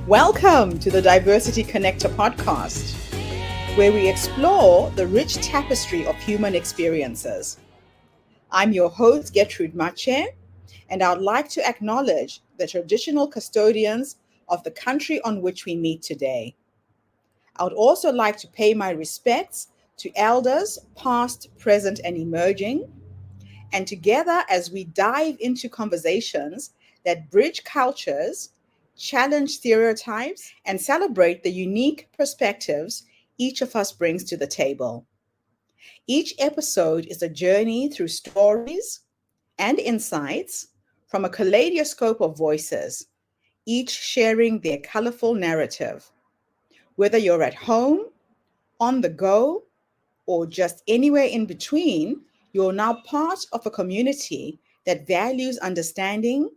Welcome to the Diversity Connector podcast, where we explore the rich tapestry of human experiences. I'm your host, Gertrude Mache, and I'd like to acknowledge the traditional custodians of the country on which we meet today. I would also like to pay my respects to elders, past, present, and emerging, and together as we dive into conversations that bridge cultures, challenge stereotypes, and celebrate the unique perspectives each of us brings to the table. Each episode is a journey through stories and insights from a kaleidoscope of voices, each sharing their colorful narrative. Whether you're at home, on the go, or just anywhere in between, you're now part of a community that values understanding,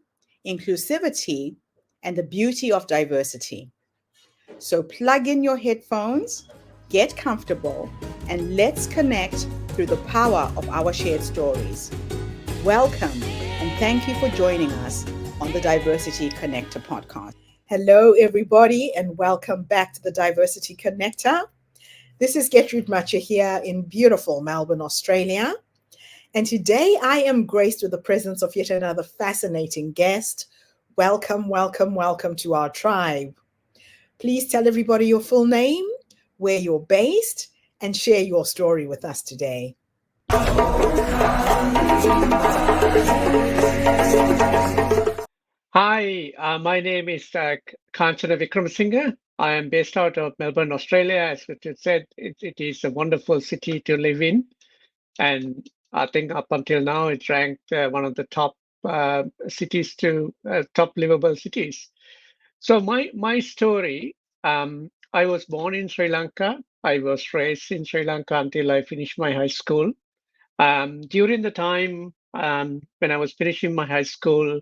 inclusivity, and the beauty of diversity. So plug in your headphones, get comfortable, and let's connect through the power of our shared stories. Welcome, and thank you for joining us on the Diversity Connector podcast. Hello, everybody, and welcome back to the Diversity Connector. This is Gertrude Mache here in beautiful Melbourne, Australia. And today I am graced with the presence of yet another fascinating guest. Welcome, welcome, welcome to our tribe. Please tell everybody your full name, where you're based, and share your story with us today. Hi, my name is Kanchana Wickremasinghe. I am based out of Melbourne, Australia. As Richard said, it is a wonderful city to live in. And I think up until now, it's ranked one of the top cities top livable cities. So my story, I was born in Sri Lanka. I was raised in Sri Lanka until I finished my high school. During the time when I was finishing my high school,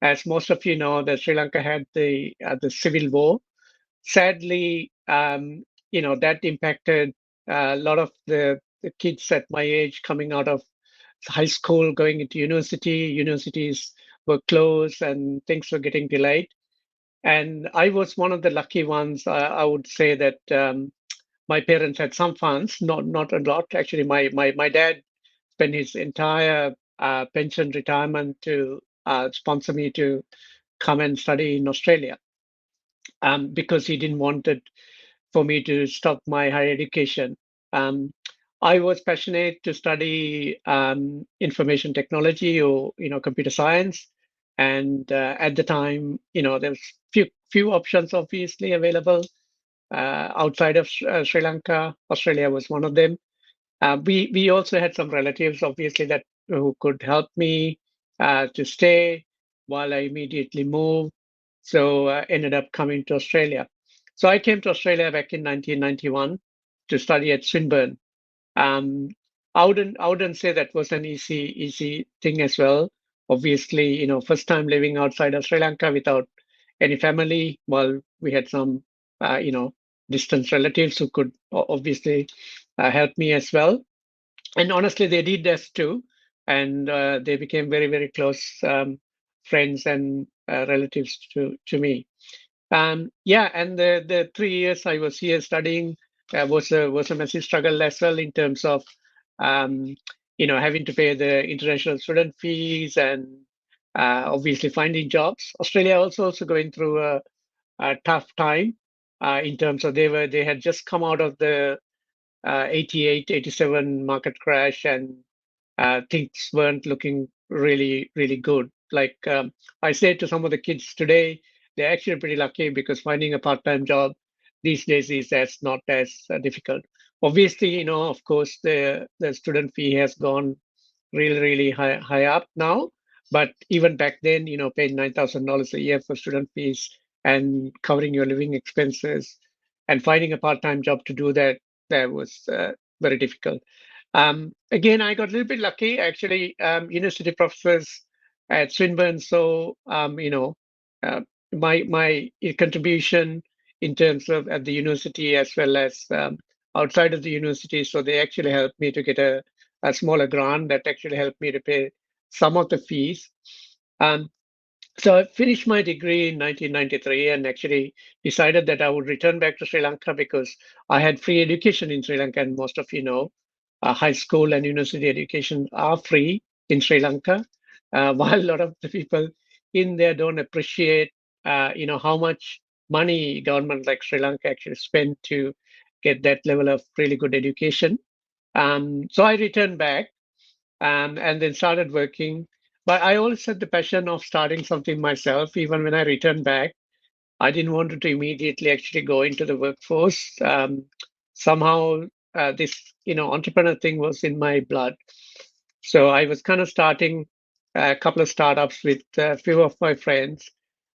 as most of you know, that Sri Lanka had the civil war. Sadly, that impacted a lot of the kids at my age coming out of high school, going into university. Universities were closed and things were getting delayed. And I was one of the lucky ones. I would say that my parents had some funds, not a lot. Actually, my dad spent his entire pension retirement to sponsor me to come and study in Australia, because he didn't want it for me to stop my higher education. Um, I was passionate to study information technology or computer science, and at the time, there's few options obviously available outside of Sri Lanka. Australia was one of them. We also had some relatives, obviously, that who could help me to stay while I immediately moved. So ended up coming to Australia. So I came to Australia back in 1991 to study at Swinburne. Um, I wouldn't say that was an easy thing as well. Obviously, first time living outside of Sri Lanka without any family. Well, we had some, distant relatives who could obviously help me as well. And honestly, they did this too, and they became very, very close friends and relatives to me. Yeah, and the 3 years I was here studying was a massive struggle as well in terms of um, having to pay the international student fees and obviously finding jobs. Australia also going through a tough time in terms of they had just come out of the 88, 87 market crash, and things weren't looking really, really good. Like I say to some of the kids today, they're actually pretty lucky because finding a part-time job these days is as not as difficult. Obviously, of course, the student fee has gone really, really high up now. But even back then, paying $9,000 a year for student fees and covering your living expenses and finding a part-time job to do that was very difficult. Again, I got a little bit lucky. Actually, university professors at Swinburne, so uh, my contribution in terms of at the university as well as outside of the university, so they actually helped me to get a smaller grant that actually helped me to pay some of the fees. Um, So I finished my degree in 1993 and actually decided that I would return back to Sri Lanka because I had free education in Sri Lanka, and most of you know, high school and university education are free in Sri Lanka, while a lot of the people in there don't appreciate, how much money government like Sri Lanka actually spend to get that level of really good education. So I returned back and then started working. But I always had the passion of starting something myself. Even when I returned back, I didn't want to immediately actually go into the workforce. Somehow, this entrepreneur thing was in my blood. So I was kind of starting a couple of startups with a few of my friends.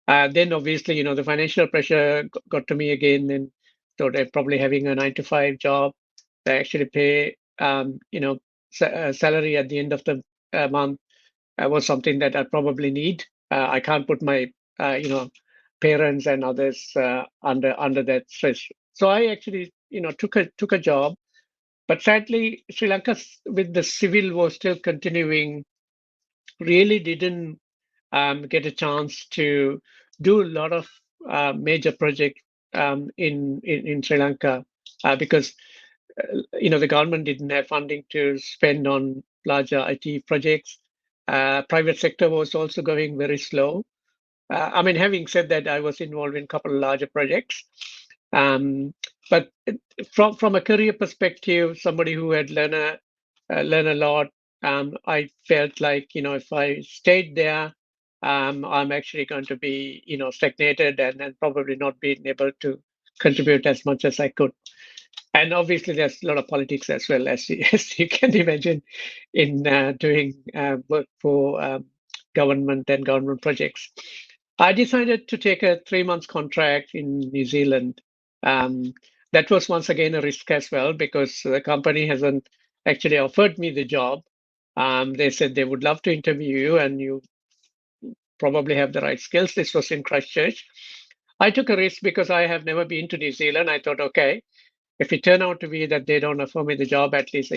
Then obviously, the financial pressure got to me again, and thought of probably having a 9 to 5 job that actually pay, salary at the end of the month was something that I probably need. I can't put my, parents and others under that stress. So I actually, took a job. But sadly, Sri Lanka, with the civil war still continuing, really didn't get a chance to do a lot of major projects in Sri Lanka because the government didn't have funding to spend on larger IT projects. Private sector was also going very slow. I mean, having said that, I was involved in a couple of larger projects. But from a career perspective, somebody who had learn a lot, I felt like if I stayed there, I'm actually going to be stagnated and probably not being able to contribute as much as I could. And obviously, there's a lot of politics as well as as you can imagine in doing work for government and government projects. I decided to take a 3 months contract in New Zealand. Um, that was once again a risk as well because the company hasn't actually offered me the job. They said they would love to interview you and you probably have the right skills. This was in Christchurch. I took a risk because I have never been to New Zealand. I thought, okay, if it turned out to be that they don't offer me the job, at least,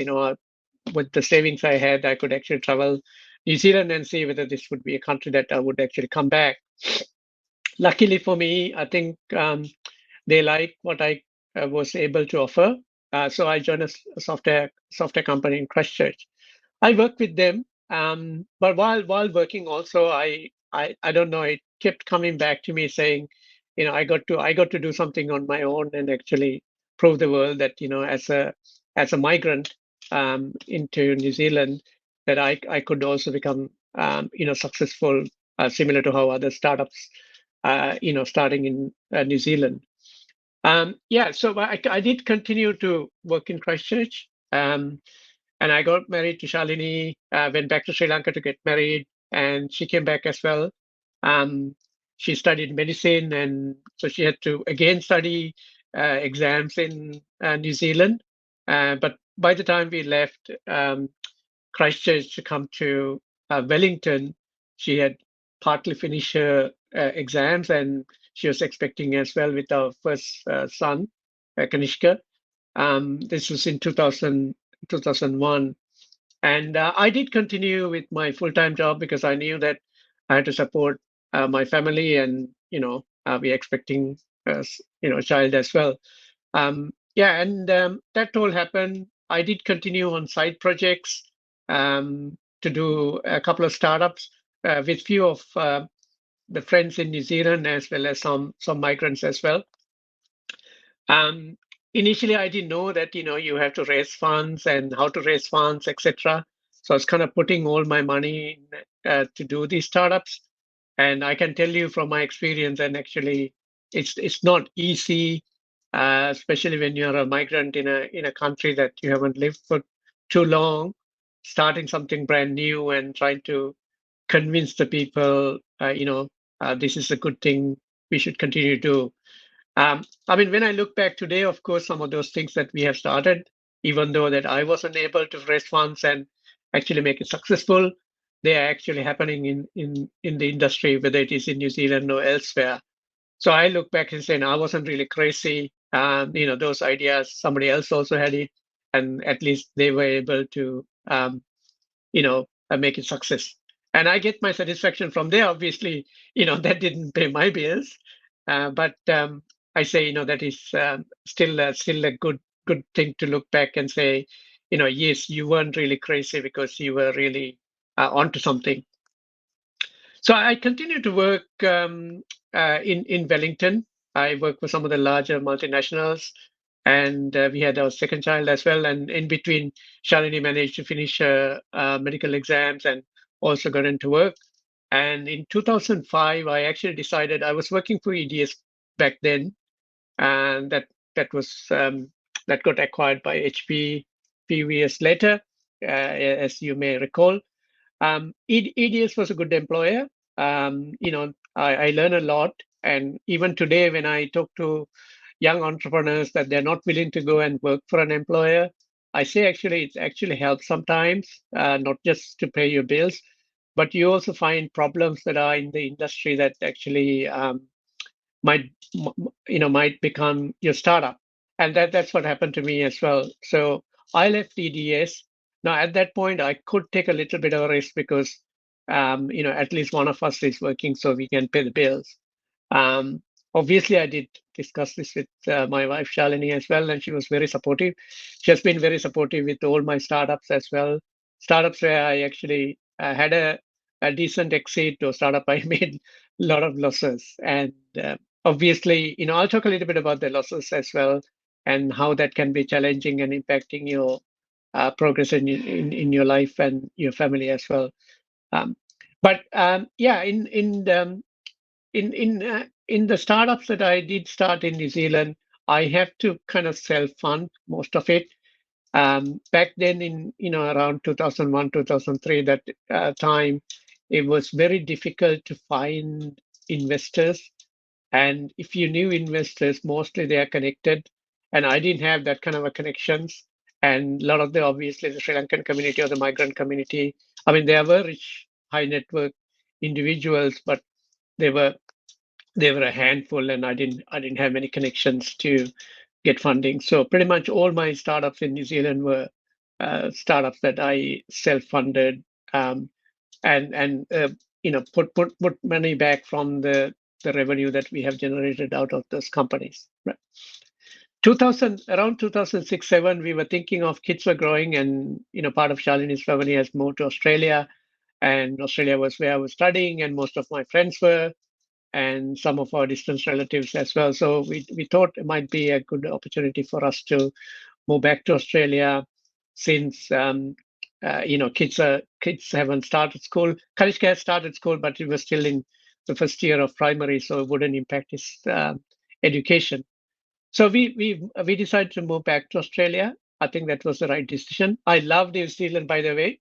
with the savings I had, I could actually travel New Zealand and see whether this would be a country that I would actually come back. Luckily for me, I think they like what I was able to offer. So I joined a software company in Christchurch. I worked with them, but while working also, I don't know. It kept coming back to me saying, I got to do something on my own and actually prove the world that as a migrant into New Zealand that I could also become successful, similar to how other startups starting in New Zealand. Yeah, so I did continue to work in Christchurch. And I got married to Shalini, went back to Sri Lanka to get married, and she came back as well. Um, she studied medicine, and so she had to again study exams in New Zealand. But by the time we left Christchurch to come to Wellington, she had partly finished her exams, and she was expecting as well with our first son, Kanishka. This was in 2001. And I did continue with my full-time job because I knew that I had to support my family and, we're expecting, a child as well. Yeah, and that all happened. I did continue on side projects to do a couple of startups with few of the friends in New Zealand as well as some migrants as well. Um, Initially, I didn't know that you have to raise funds and how to raise funds, etc. So I was kind of putting all my money to do these startups, and I can tell you from my experience, and actually, it's not easy, especially when you're a migrant in a country that you haven't lived for too long, starting something brand new and trying to convince the people, this is a good thing we should continue to do. I mean, when I look back today, of course, some of those things that we have started, even though that I wasn't able to raise funds and actually make it successful, they are actually happening in the industry, whether it is in New Zealand or elsewhere. So I look back and say, no, I wasn't really crazy. Those ideas, somebody else also had it, and at least they were able to, make it success. and I get my satisfaction from there. Obviously, that didn't pay my bills, but I say, that is still a good thing to look back and say, yes, you weren't really crazy because you were really onto something. So I continue to work in Wellington. I work for some of the larger multinationals, and we had our second child as well. And in between, Shalini managed to finish her medical exams and also got into work. And in 2005, I actually decided I was working for EDS back then, and that was that got acquired by HP few years later, as you may recall. EDS was a good employer. I learn a lot. And even today, when I talk to young entrepreneurs that they're not willing to go and work for an employer, I say actually it actually helps sometimes, not just to pay your bills, but you also find problems that are in the industry that actually might might become your startup, and that's what happened to me as well. So I left EDS. Now at that point I could take a little bit of a risk because at least one of us is working so we can pay the bills. um, Obviously I did discuss this with my wife Shalini as well, and she was very supportive. She has been very supportive with all my startups as well. Startups where I actually had a decent exit, or startup I made a lot of losses. And obviously, I'll talk a little bit about the losses as well, and how that can be challenging and impacting your progress in your life and your family as well. Um, but yeah, in the startups that I did start in New Zealand, I have to kind of self-fund most of it. Back then, in around 2001, 2003, that time, it was very difficult to find investors. And if you knew investors, mostly they are connected. And I didn't have that kind of a connections. And a lot of obviously the Sri Lankan community or the migrant community, I mean, they were rich, high network individuals, but they were they were a handful, and I didn't have many connections to get funding. So pretty much all my startups in New Zealand were startups that I self-funded, um, and put money back from the revenue that we have generated out of those companies. Right. 2000 around 2006 7, we were thinking of, kids were growing, and part of Shalini's family has moved to Australia, and Australia was where I was studying, and most of my friends were, and some of our distant relatives as well. So we thought it might be a good opportunity for us to move back to Australia, since kids haven't started school. Kanishka has started school, but he was still in the first year of primary, so it wouldn't impact his education. So we decided to move back to Australia. I think that was the right decision. I love New Zealand, by the way.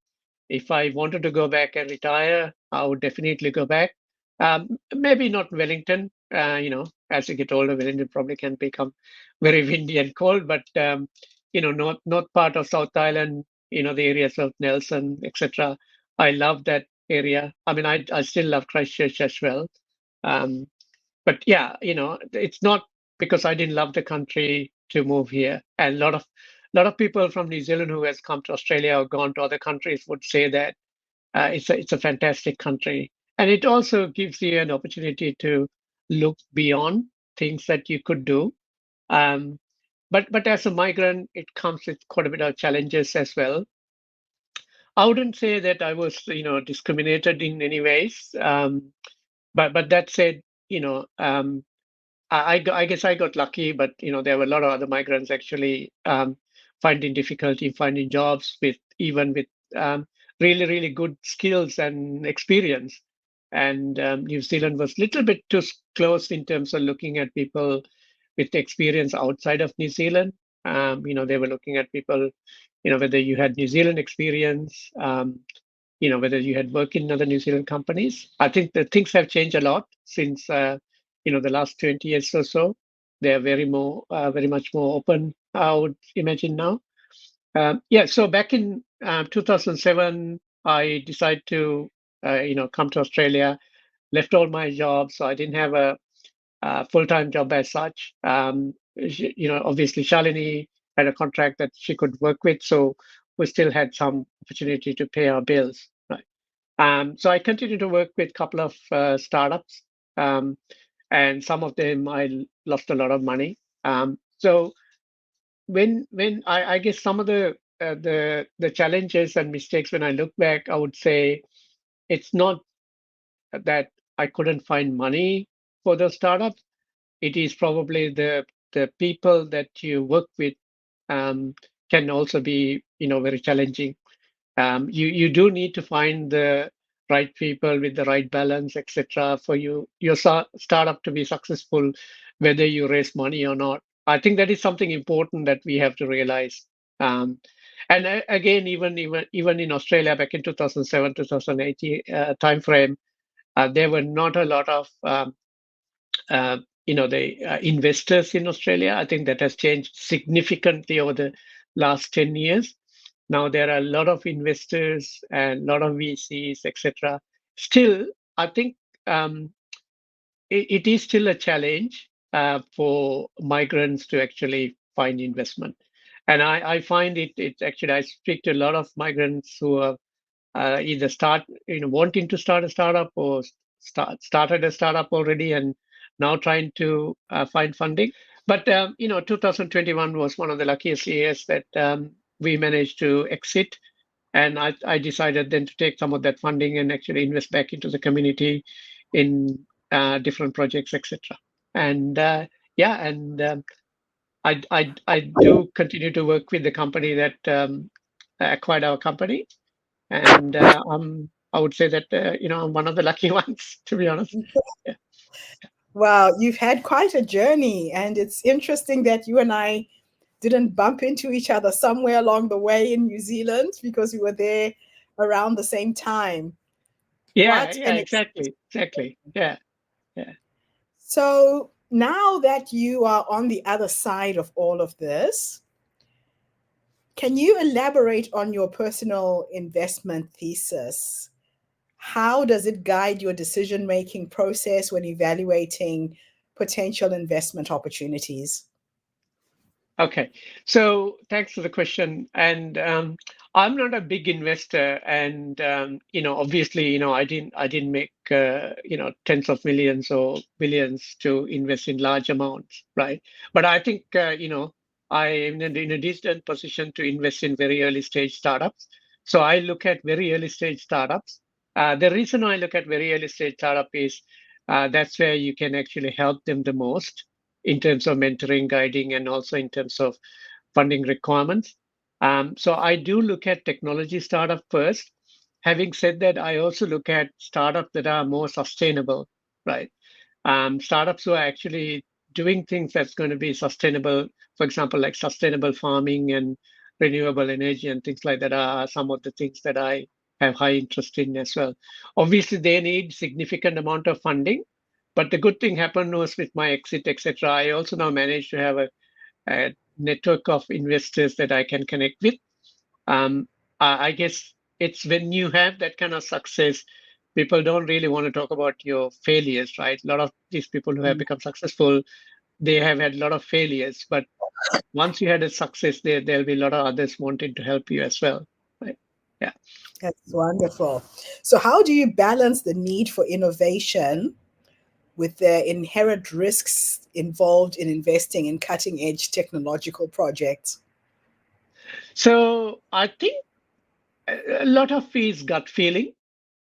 If I wanted to go back and retire, I would definitely go back. Maybe not Wellington. As you get older, Wellington probably can become very windy and cold. But north part of South Island, the areas of Nelson, etc. I love that area. I mean, I still love Christchurch as well. Um, but yeah, it's not because I didn't love the country to move here. And a lot of people from New Zealand who has come to Australia or gone to other countries would say that it's a fantastic country, and it also gives you an opportunity to look beyond things that you could do. Um, but as a migrant, it comes with quite a bit of challenges as well. I wouldn't say that I was discriminated in any ways. But that said, I guess I got lucky, but there were a lot of other migrants actually finding difficulty finding jobs, with even with really really good skills and experience. And New Zealand was a little bit too close in terms of looking at people with experience outside of New Zealand. They were looking at people, whether you had New Zealand experience, whether you had worked in other New Zealand companies. I think that things have changed a lot since the last 20 years or so. They are very much more open, I would imagine now. Yeah, so back in 2007, I decided to come to Australia, left all my jobs, so I didn't have a full-time job as such. Obviously Shalini had a contract that she could work with, so we still had some opportunity to pay our bills. Right. So I continue to work with a couple of startups, um, and some of them lost a lot of money. So when I guess some of the challenges and mistakes when I look back, I would say it's not that I couldn't find money for those startups. It is probably the people that you work with um, can also be very challenging. You do need to find the right people with the right balance, etc., for your startup to be successful, whether you raise money or not. I think that is something important that we have to realize. Um, and again, even in Australia back in 2007, 2008 timeframe, there were not a lot of the investors in Australia. I think that has changed significantly over the last 10 years. Now there are a lot of investors and a lot of VCs, etc. Still, I think it is still a challenge for migrants to actually find investment. And I find it actually, I speak to a lot of migrants who are either wanting to start a startup or started a startup already and now trying to find funding. But 2021 was one of the luckiest years that we managed to exit, and I decided then to take some of that funding and actually invest back into the community in different projects, etc. And yeah, and I do continue to work with the company that acquired our company, and I would say that I'm one of the lucky ones, to be honest. Yeah. Wow, you've had quite a journey, and it's interesting that you and I didn't bump into each other somewhere along the way in New Zealand because we were there around the same time. Yeah, What yeah, an exactly. Yeah, yeah. So now that you are on the other side of all of this, can you elaborate on your personal investment thesis? How does it guide your decision making process when evaluating potential investment opportunities? Okay, so thanks for the question. And I'm not a big investor, and obviously, I didn't make tens of millions or billions to invest in large amounts, right? But I think I am in a decent position to invest in very early stage startups. So I look at very early stage startups. The reason I look at very early stage startup is that's where you can actually help them the most in terms of mentoring, guiding, and also in terms of funding requirements. So I do look at technology startup first. Having said that, I also look at startups that are more sustainable, right? Startups who are actually doing things that's going to be sustainable, for example, like sustainable farming and renewable energy and things like that are some of the things that I have high interest in as well. Obviously, they need significant amount of funding, but the good thing happened was with my exit, etc. I also now managed to have a network of investors that I can connect with. Um, I guess it's when you have that kind of success, people don't really want to talk about your failures, right? A lot of these people who have become successful, they have had a lot of failures, but once you had a success, there'll be a lot of others wanting to help you as well, right? Yeah. That's wonderful. So, how do you balance the need for innovation with the inherent risks involved in investing in cutting edge technological projects? So I think a lot of is gut feeling,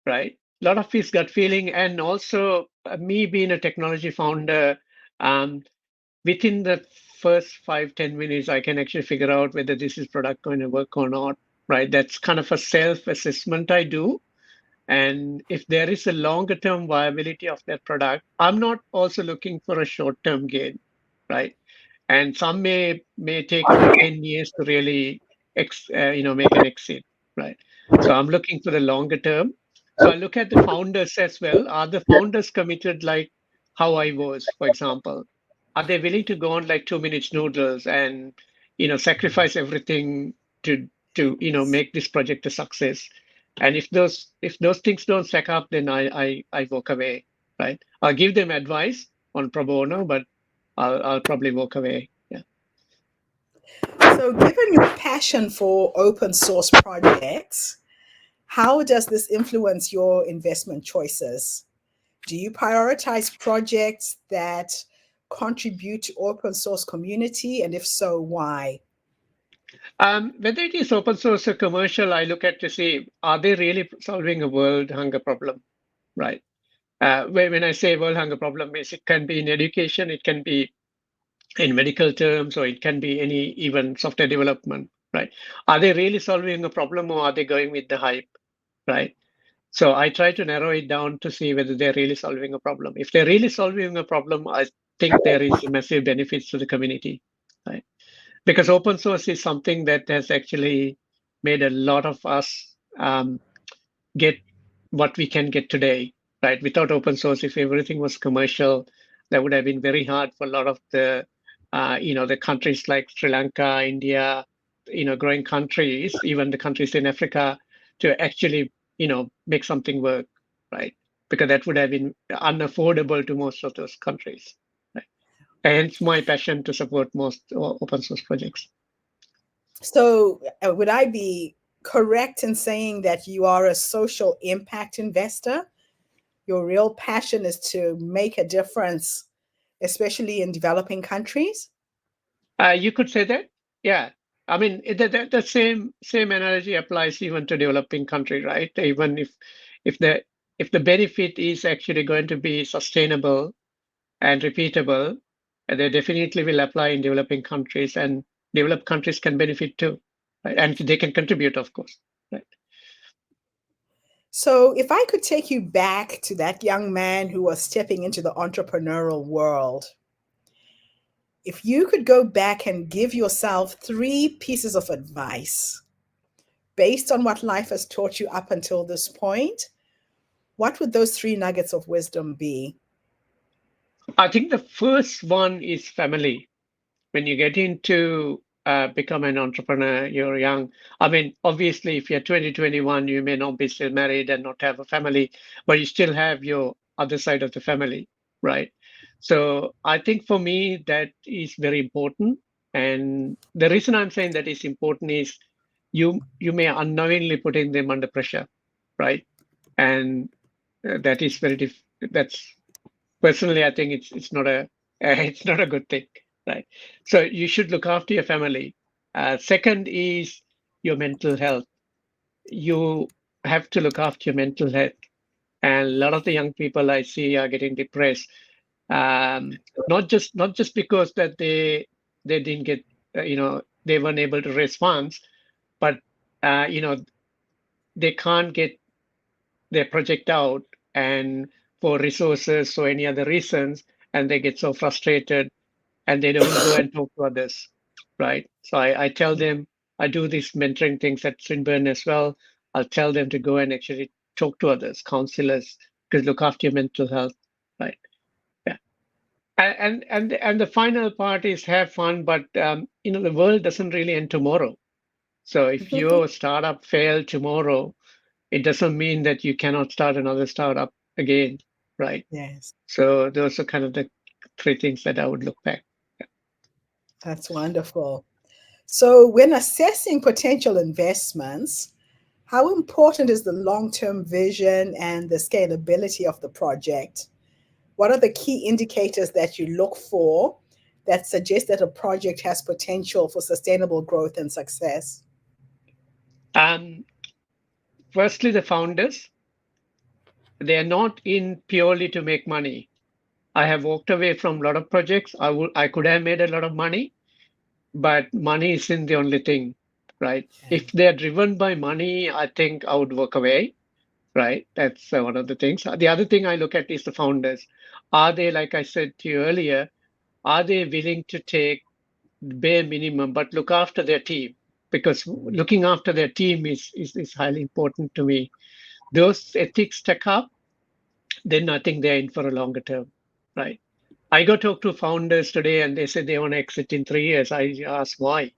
right? A lot of is gut feeling, and also me being a technology founder, um, within the first 5-10 minutes, I can actually figure out whether this is product going to work or not, right? That's kind of a self-assessment I do. And if there is a longer term viability of that product, I'm not also looking for a short term gain, right? And some may take about 10 years to really make an exit, right? So I'm looking for the longer term. So I look at the founders as well. Are the founders committed like how I was, for example? Are they willing to go on like 2 minutes noodles and sacrifice everything to make this project a success? And if those things don't stack up, then I walk away, right? I'll give them advice on pro bono, but I'll probably walk away. Yeah. So, given your passion for open source projects, How does this influence your investment choices? Do you prioritize projects that contribute to open source community? And if so, why? Whether it is open source or commercial, I look at to see, are they really solving a world hunger problem, right? When I say world hunger problem, is it can be in education, it can be in medical terms, or it can be any even software development, right? Are they really solving a problem, or are they going with the hype, right? So I try to narrow it down to see whether they're really solving a problem. If they're really solving a problem, I think there is massive benefits to the community, right? Because open source is something that has actually made a lot of us get what we can get today, right? Without open source, if everything was commercial, that would have been very hard for a lot of the countries like Sri Lanka, India, growing countries, even the countries in Africa, to actually, make something work, right? Because that would have been unaffordable to most of those countries, right? Hence my passion to support most open source projects. So, would I be correct in saying that you are a social impact investor? Your real passion is to make a difference, especially in developing countries? You could say that, yeah. I mean, the same analogy applies even to developing country, right? Even if the benefit is actually going to be sustainable and repeatable, they definitely will apply in developing countries, and developed countries can benefit too, right? And they can contribute, of course, right? So, if I could take you back to that young man who was stepping into the entrepreneurial world, if you could go back and give yourself three pieces of advice based on what life has taught you up until this point, what would those three nuggets of wisdom be? I think the first one is family. When you get into become an entrepreneur, you're young. I mean, obviously, if you're 20, 21, you may not be still married and not have a family, but you still have your other side of the family, right? So I think for me, that is very important. And the reason I'm saying that is important is you may unknowingly putting them under pressure, right? And that is that's personally, I think it's not a it's not a good thing, right? So you should look after your family. Second is your mental health. You have to look after your mental health, and a lot of the young people I see are getting depressed. Not just because that they didn't get they weren't able to raise funds, but uh, you know they can't get their project out and for resources or any other reasons, and they get so frustrated and they don't go and talk to others, right? So I tell them, I do these mentoring things at Swinburne as well. I'll tell them to go and actually talk to others, counselors, because look after your mental health, right? Yeah. And the final part is have fun, but the world doesn't really end tomorrow. So if your startup failed tomorrow, it doesn't mean that you cannot start another startup again, right? Yes, So those are kind of the three things that I would look back. that's wonderful. So, when assessing potential investments, how important is the long term vision and the scalability of the project? What are the key indicators that you look for that suggest that a project has potential for sustainable growth and success? Um, Firstly, the founders, they are not in purely to make money. I have walked away from a lot of projects. I could have made a lot of money, but money isn't the only thing, right? If they are driven by money, I think I would walk away, right? That's one of the things. The other thing I look at is the founders. Are they, like I said to you earlier, are they willing to take bare minimum, but look after their team? Because looking after their team is highly important to me. Those ethics stack up, then I think they're in for a longer term, right? I got talk to founders today and they said they want to exit in 3 years. I asked why,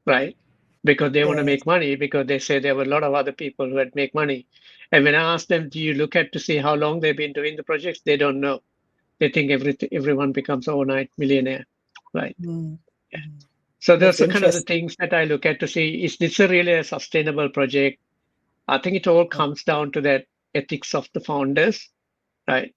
right? Because they want to Yes. make money, because they say there were a lot of other people who had make money. And when I asked them, do you look at to see how long they've been doing the projects? They don't know. They think everyone becomes overnight millionaire, right? Mm, Yeah. mm. So That's those are kind of the interesting. things that I look at to see, is this a really a sustainable project? I think it all comes down to that ethics of the founders, right?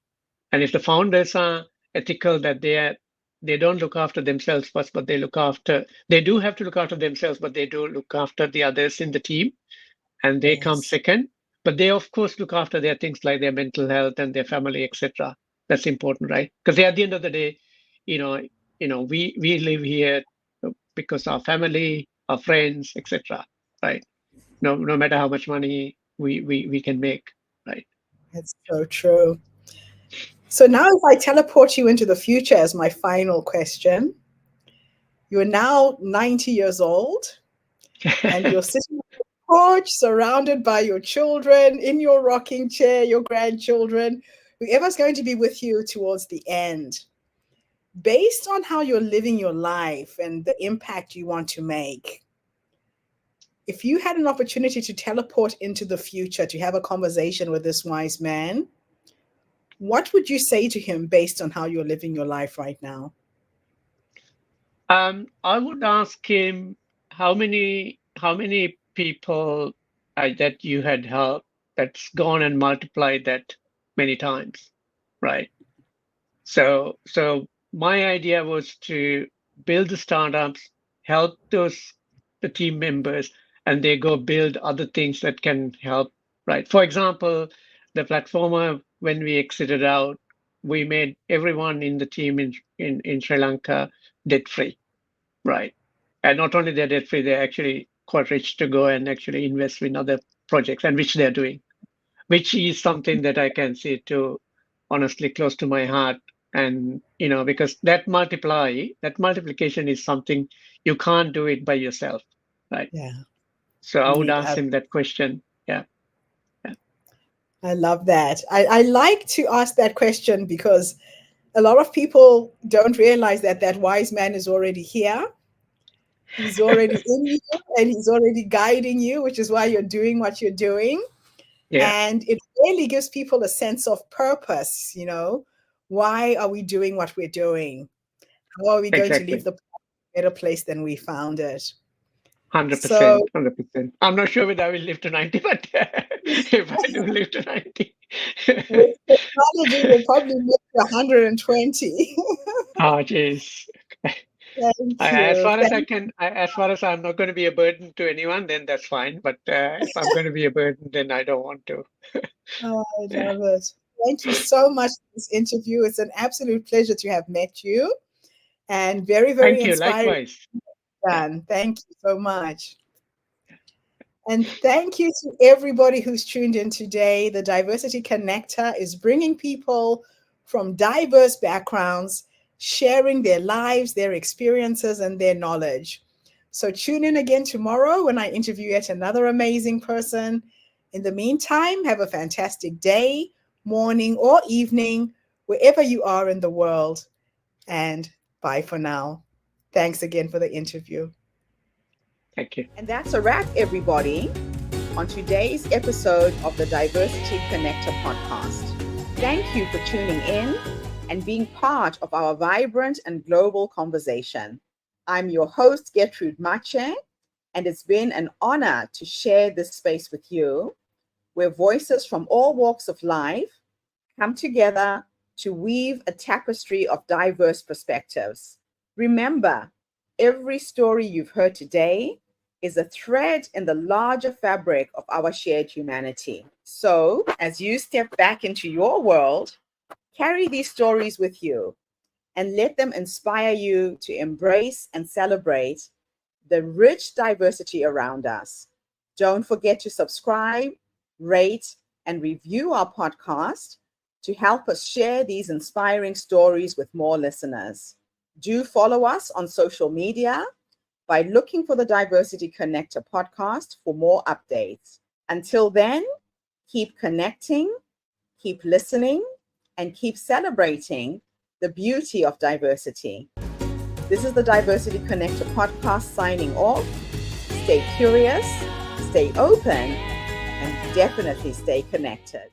And if the founders are ethical, that they don't look after themselves first, but they do have to look after themselves, but they do look after the others in the team, and they come Yes. second. But they of course look after their things like their mental health and their family, etc. That's important, right? Because at the end of the day, you know, we live here because our family, our friends, etc. Right? No matter how much money we can make, right? That's so true. So now if I teleport you into the future as my final question, you're now 90 years old and you're sitting on the porch surrounded by your children, in your rocking chair, your grandchildren, whoever's going to be with you towards the end. Based on how you're living your life and the impact you want to make, if you had an opportunity to teleport into the future to have a conversation with this wise man, what would you say to him based on how you're living your life right now? I would ask him how many people that you had helped that's gone and multiplied that many times, right? So my idea was to build the startups, help the team members, and they go build other things that can help, right? For example, the platformer, when we exited out, we made everyone in the team in Sri Lanka debt free, right? And not only they're debt free, they're actually quite rich to go and actually invest in other projects, and which they're doing, which is something that I can say to honestly close to my heart. And because that multiplication is something you can't do it by yourself, right? Yeah, So I you would need ask others. him that question. Yeah, yeah, I love that. I like to ask that question because a lot of people don't realize that that wise man is already here. He's already in you and he's already guiding you, which is why you're doing what you're doing. yeah, And it really gives people a sense of purpose, Why are we doing what we're doing? How are we going to leave exactly. the better place than we found it? 100%, So 100%. I'm not sure whether I will live to 90, but if I do live to 90. with technology, we'll probably make it 120. Oh, jeez. Thank As you. far as I can, as far as I'm not going to be a burden to anyone, then that's fine. But if I'm going to be a burden, then I don't want to. Oh, I Yeah. love it. Thank you so much for this interview. It's an absolute pleasure to have met you and very, very Thank you. inspiring. Likewise. Yeah. Dan. Thank you so much. And thank you to everybody who's tuned in today. The Diversity Connector is bringing people from diverse backgrounds, sharing their lives, their experiences, and their knowledge. So tune in again tomorrow when I interview yet another amazing person. In the meantime, have a fantastic day, morning, or evening, wherever you are in the world. And bye for now. Thanks again for the interview. Thank you. And that's a wrap, everybody, on today's episode of the Diversity Connector podcast. Thank you for tuning in and being part of our vibrant and global conversation. I'm your host, Gertrude Mache, and it's been an honor to share this space with you, where voices from all walks of life come together to weave a tapestry of diverse perspectives. Remember, every story you've heard today is a thread in the larger fabric of our shared humanity. So, as you step back into your world, carry these stories with you and let them inspire you to embrace and celebrate the rich diversity around us. Don't forget to subscribe, rate, and review our podcast to help us share these inspiring stories with more listeners. Do follow us on social media by looking for the Diversity Connector podcast for more updates. Until then, keep connecting, keep listening, and keep celebrating the beauty of diversity. This is the Diversity Connector podcast signing off. Stay curious, stay open, and definitely stay connected.